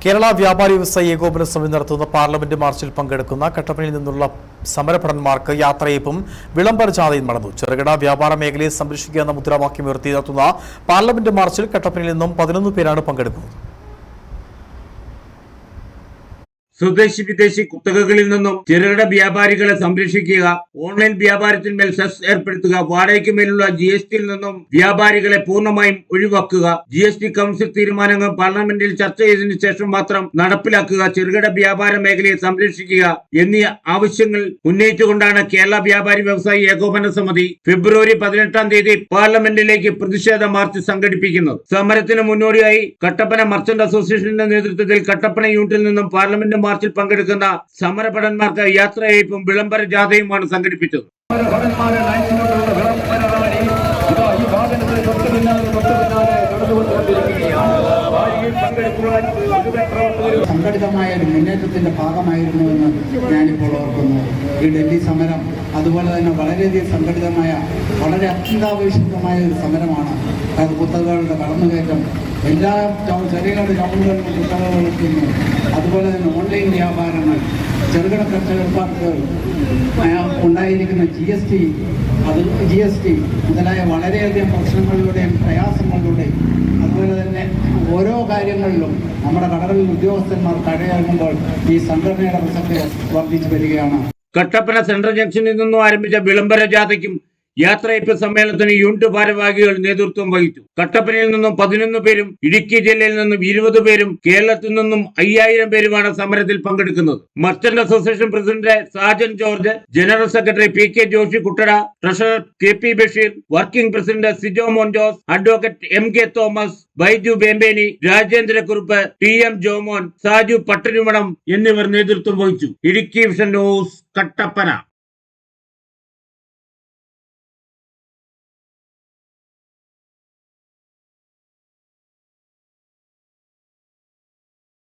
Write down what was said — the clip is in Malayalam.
കേരള വ്യാപാരി വ്യവസായി ഏകോപന സമിതി നടത്തുന്ന പാർലമെന്റ് മാർച്ചിൽ പങ്കെടുക്കുന്ന കട്ടപ്പനയിൽ നിന്നുള്ള സമരഭടന്മാർക്ക് യാത്രയപ്പും വിളംബര ജാഥയും നടന്നു. ചെറുകിട വ്യാപാര മേഖലയെ സംരക്ഷിക്കുക എന്ന മുദ്രാവാക്യം ഉയർത്തി നടത്തുന്ന പാർലമെന്റ് മാർച്ചിൽ കട്ടപ്പനയിൽ നിന്നും 11 പേരാണ് പങ്കെടുക്കുന്നത്. സ്വദേശി വിദേശി കുത്തകകളിൽ നിന്നും ചെറുകിട വ്യാപാരികളെ സംരക്ഷിക്കുക, ഓൺലൈൻ വ്യാപാരത്തിന്മേൽ സെസ് ഏർപ്പെടുത്തുക, വാടകയ്ക്ക് മേലുള്ള GSTയിൽ നിന്നും വ്യാപാരികളെ പൂർണ്ണമായും ഒഴിവാക്കുക, GST കൗൺസിൽ തീരുമാനങ്ങൾ പാർലമെന്റിൽ ചർച്ച ചെയ്തതിനു ശേഷം മാത്രം നടപ്പിലാക്കുക, ചെറുകിട വ്യാപാര മേഖലയെ സംരക്ഷിക്കുക എന്നീ ആവശ്യങ്ങൾ ഉന്നയിച്ചുകൊണ്ടാണ് കേരള വ്യാപാരി വ്യവസായി ഏകോപന സമിതി ഫെബ്രുവരി 18-ാം തീയതി പാർലമെന്റിലേക്ക് പ്രതിഷേധ മാർച്ച് സംഘടിപ്പിക്കുന്നത്. സമരത്തിന് മുന്നോടിയായി കട്ടപ്പന മർച്ചന്റ് അസോസിയേഷന്റെ നേതൃത്വത്തിൽ കട്ടപ്പന യൂണിറ്റിൽ നിന്നും പാർലമെന്റ് മാർച്ചിൽ പങ്കെടുക്കുന്ന സമരഭടന്മാർക്ക് യാത്രയയപ്പും വിളംബര ജാഥയുമാണ് സംഘടിപ്പിച്ചത്. സംഘടിതമായ ഒരു മുന്നേറ്റത്തിന്റെ ഭാഗമായിരുന്നുവെന്ന് ഞാനിപ്പോൾ ഓർക്കുന്നു. ഈ ഡൽഹി സമരം അതുപോലെ തന്നെ വളരെയധികം സംഘടിതമായ വളരെ അത്യന്താപേക്ഷിതമായ ഒരു സമരമാണ്. കുത്തകകളുടെ കടന്നുകയറ്റം എല്ലാ ചെറിയ ടൗണുകളിലും കുത്തകകൾ വയ്ക്കുന്നു. അതുപോലെ തന്നെ ഓൺലൈൻ വ്യാപാരങ്ങൾ, ചെറുകിട കർഷകർക്ക് ഉണ്ടായിരിക്കുന്ന GST മുതലായ വളരെയധികം പ്രശ്നങ്ങളിലൂടെയും പ്രയാസങ്ങളിലൂടെയും അതുപോലെ തന്നെ ഓരോ കാര്യങ്ങളിലും നമ്മുടെ കടകളിൽ ഉദ്യോഗസ്ഥന്മാർ കടയിറങ്ങുമ്പോൾ ഈ സംഘടനയുടെ പ്രസക്തി വർദ്ധിച്ചു വരികയാണ്. കട്ടപ്പന സെൻട്രൽ ജംഗ്ഷനിൽ നിന്നും ആരംഭിച്ച വിളംബര ജാഥയ്ക്കും യാത്രയപ്പ് സമ്മേളനത്തിന് യൂണിറ്റ് ഭാരവാഹികൾ നേതൃത്വം വഹിച്ചു. കട്ടപ്പനയിൽ നിന്നും 11 പേരും ഇടുക്കി ജില്ലയിൽ നിന്നും 20 പേരും കേരളത്തിൽ നിന്നും 5000 പേരുമാണ് സമരത്തിൽ പങ്കെടുക്കുന്നത്. Merchant association president Sajan George, general secretary PK Joshi Kuttada, treasurer KP Basheer, working president Sijo Mon Jose, advocate MK Thomas, Baiju Bempeni, Rajendrakurup, TM Jomon, Saju Pattarumanam എന്നിവർ നേതൃത്വം വഹിച്ചു. Idukki vision news, Kattappana.